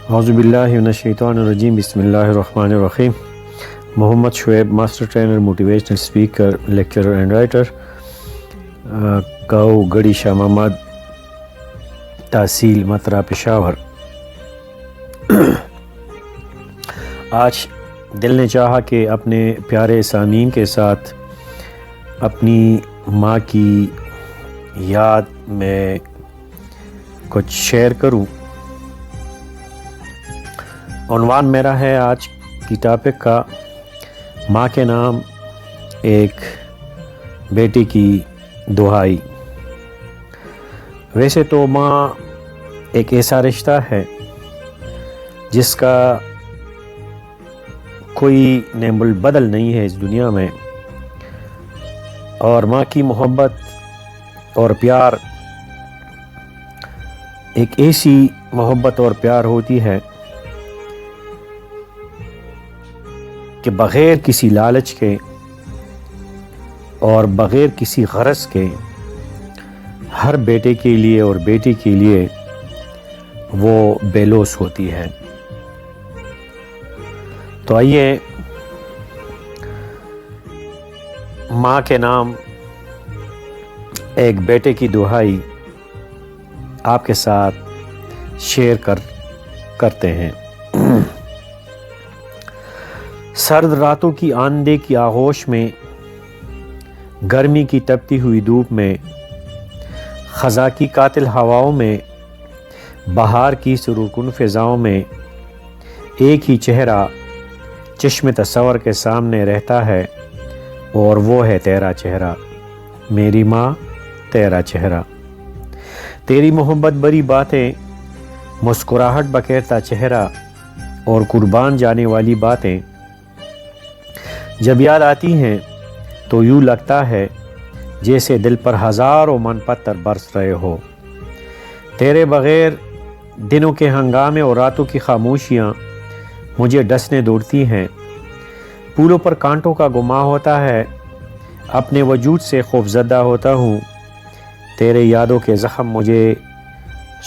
اعوذ باللہ من الشیطان الرجیم، بسم اللہ الرحمن الرحیم۔ Muhammad Shoaib, master trainer, motivational speaker, lecturer and writer, گاؤں گڑی شاہ محمد، تحصیل مترا، پشاور۔ آج دل نے چاہا کہ اپنے پیارے سامعین کے ساتھ اپنی ماں کی یاد میں کچھ شیئر کروں۔ عنوان میرا ہے آج کی ٹاپک کا، ماں کے نام ایک بیٹی کی دہائی۔ ویسے تو ماں ایک ایسا رشتہ ہے جس کا کوئی نعم البدل نہیں ہے اس دنیا میں، اور ماں کی محبت اور پیار ایک ایسی محبت اور پیار ہوتی ہے کہ بغیر کسی لالچ کے اور بغیر کسی غرض کے ہر بیٹے کے لیے اور بیٹی کے لیے وہ بے لوث ہوتی ہے۔ تو آئیے ماں کے نام ایک بیٹے کی دہائی آپ کے ساتھ شیئر کرتے ہیں۔ سرد راتوں کی آندے کی آغوش میں، گرمی کی تپتی ہوئی دھوپ میں، خزاں کی قاتل ہواؤں میں، بہار کی سرکن فضاؤں میں، ایک ہی چہرہ چشم تصور کے سامنے رہتا ہے، اور وہ ہے تیرا چہرہ میری ماں، تیرا چہرہ۔ تیری محبت بری باتیں، مسکراہٹ بکھیرتا چہرہ اور قربان جانے والی باتیں جب یاد آتی ہیں تو یوں لگتا ہے جیسے دل پر ہزاروں من پتھر برس رہے ہو۔ تیرے بغیر دنوں کے ہنگامے اور راتوں کی خاموشیاں مجھے ڈسنے دوڑتی ہیں۔ پھولوں پر کانٹوں کا گما ہوتا ہے، اپنے وجود سے خوفزدہ ہوتا ہوں۔ تیرے یادوں کے زخم مجھے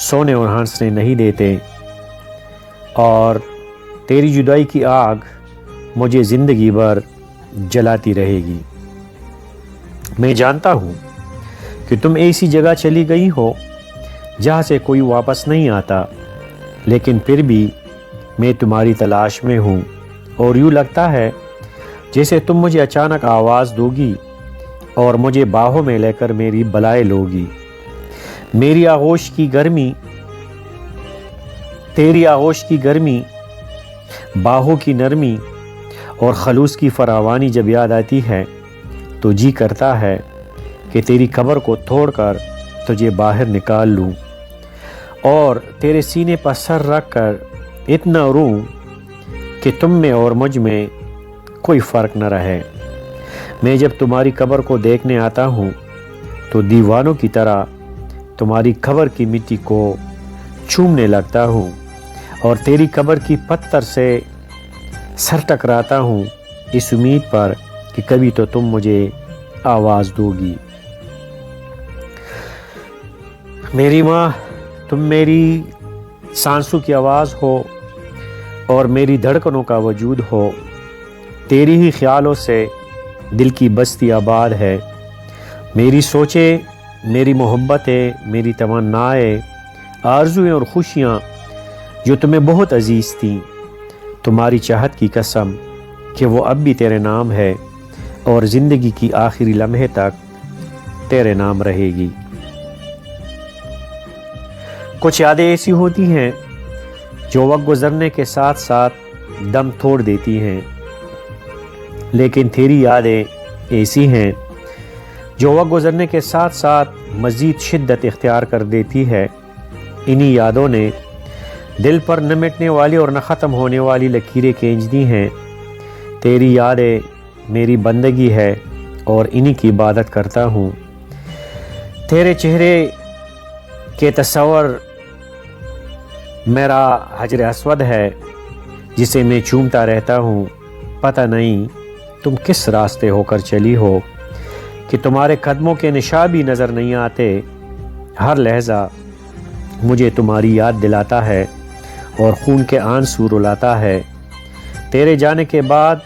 سونے اور ہنسنے نہیں دیتے، اور تیری جدائی کی آگ مجھے زندگی بھر جلاتی رہے گی۔ میں جانتا ہوں کہ تم ایسی جگہ چلی گئی ہو جہاں سے کوئی واپس نہیں آتا، لیکن پھر بھی میں تمہاری تلاش میں ہوں، اور یوں لگتا ہے جیسے تم مجھے اچانک آواز دو گی اور مجھے باہوں میں لے کر میری بلائے لوگی۔ میری آغوش کی گرمی، تیری آغوش کی گرمی، باہوں کی نرمی اور خلوص کی فراوانی جب یاد آتی ہے تو جی کرتا ہے کہ تیری قبر کو توڑ کر تجھے باہر نکال لوں، اور تیرے سینے پر سر رکھ کر اتنا روں کہ تم میں اور مجھ میں کوئی فرق نہ رہے۔ میں جب تمہاری قبر کو دیکھنے آتا ہوں تو دیوانوں کی طرح تمہاری قبر کی مٹی کو چومنے لگتا ہوں، اور تیری قبر کی پتھر سے سر ٹکراتا ہوں، اس امید پر کہ کبھی تو تم مجھے آواز دو گی۔ میری ماں، تم میری سانسوں کی آواز ہو اور میری دھڑکنوں کا وجود ہو۔ تیری ہی خیالوں سے دل کی بستی آباد ہے۔ میری سوچیں، میری محبتیں، میری تمنائیں، آرزویں اور خوشیاں جو تمہیں بہت عزیز تھیں، تمہاری چاہت کی قسم کہ وہ اب بھی تیرے نام ہے، اور زندگی کی آخری لمحے تک تیرے نام رہے گی۔ کچھ یادیں ایسی ہوتی ہیں جو وقت گزرنے کے ساتھ ساتھ دم توڑ دیتی ہیں، لیکن تیری یادیں ایسی ہیں جو وقت گزرنے کے ساتھ ساتھ مزید شدت اختیار کر دیتی ہے۔ انہی یادوں نے دل پر نہ مٹنے والی اور نہ ختم ہونے والی لکیریں کھینچ دی ہیں۔ تیری یادیں میری بندگی ہے، اور انہی کی عبادت کرتا ہوں۔ تیرے چہرے کے تصور میرا حجر اسود ہے جسے میں چومتا رہتا ہوں۔ پتہ نہیں تم کس راستے ہو کر چلی ہو کہ تمہارے قدموں کے نشان بھی نظر نہیں آتے۔ ہر لحظہ مجھے تمہاری یاد دلاتا ہے، اور خون کے آنسو رلاتا ہے۔ تیرے جانے کے بعد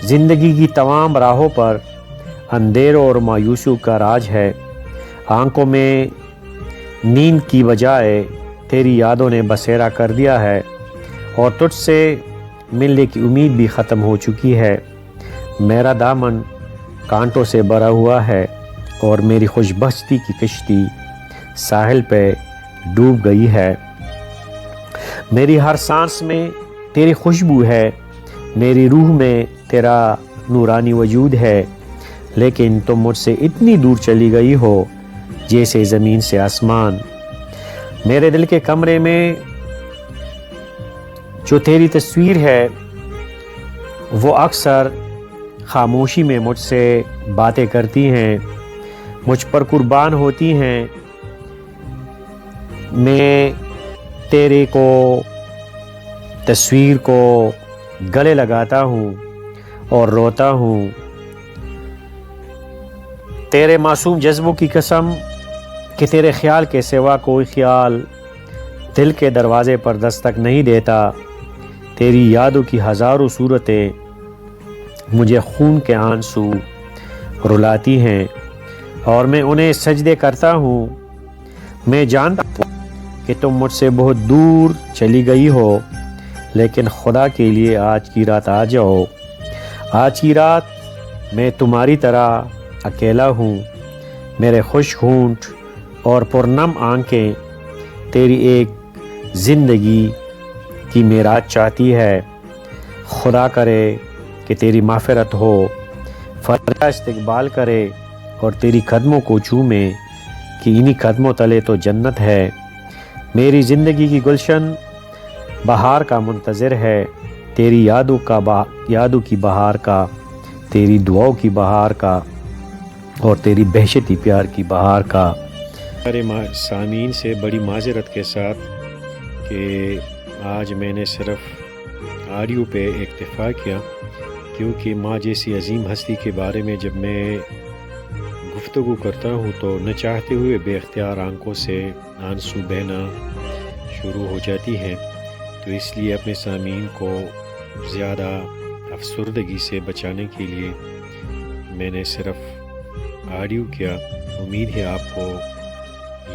زندگی کی تمام راہوں پر اندھیروں اور مایوسیوں کا راج ہے۔ آنکھوں میں نیند کی بجائے تیری یادوں نے بسیرا کر دیا ہے، اور تجھ سے ملنے کی امید بھی ختم ہو چکی ہے۔ میرا دامن کانٹوں سے بھرا ہوا ہے اور میری خوش بختی کی کشتی ساحل پہ ڈوب گئی ہے۔ میری ہر سانس میں تیری خوشبو ہے، میری روح میں تیرا نورانی وجود ہے، لیکن تم مجھ سے اتنی دور چلی گئی ہو جیسے زمین سے آسمان۔ میرے دل کے کمرے میں جو تیری تصویر ہے وہ اکثر خاموشی میں مجھ سے باتیں کرتی ہیں، مجھ پر قربان ہوتی ہیں۔ میں تیرے کو تصویر کو گلے لگاتا ہوں اور روتا ہوں۔ تیرے معصوم جذبوں کی قسم کہ تیرے خیال کے سوا کوئی خیال دل کے دروازے پر دستک نہیں دیتا۔ تیری یادوں کی ہزاروں صورتیں مجھے خون کے آنسو رلاتی ہیں اور میں انہیں سجدے کرتا ہوں۔ میں جانتا ہوں کہ تم مجھ سے بہت دور چلی گئی ہو، لیکن خدا کے لیے آج کی رات آ جاؤ۔ آج کی رات میں تمہاری طرح اکیلا ہوں۔ میرے خشک ہونٹ اور پرنم آنکھیں تیری ایک زندگی کی میراث چاہتی ہے۔ خدا کرے کہ تیری مغفرت ہو، فرشتہ استقبال کرے اور تیری قدموں کو چومے کہ انہی قدموں تلے تو جنت ہے۔ میری زندگی کی گلشن بہار کا منتظر ہے، تیری یادوں کی بہار کا، تیری دعاؤں کی بہار کا اور تیری بہشتی پیار کی بہار کا۔ سارے سامعین سے بڑی معذرت کے ساتھ کہ آج میں نے صرف آڈیو پہ اکتفا کیا، کیونکہ ماں جیسی عظیم ہستی کے بارے میں جب میں گفتگو کرتا ہوں تو نہ چاہتے ہوئے بے اختیار آنکھوں سے آنسو بہنا شروع ہو جاتی ہے، تو اس لیے اپنے سامعین کو زیادہ افسردگی سے بچانے کے لیے میں نے صرف آڈیو کیا۔ امید ہے آپ کو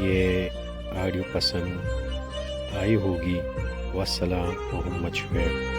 یہ آڈیو پسند آئی ہوگی۔ والسلام محمد شعیب۔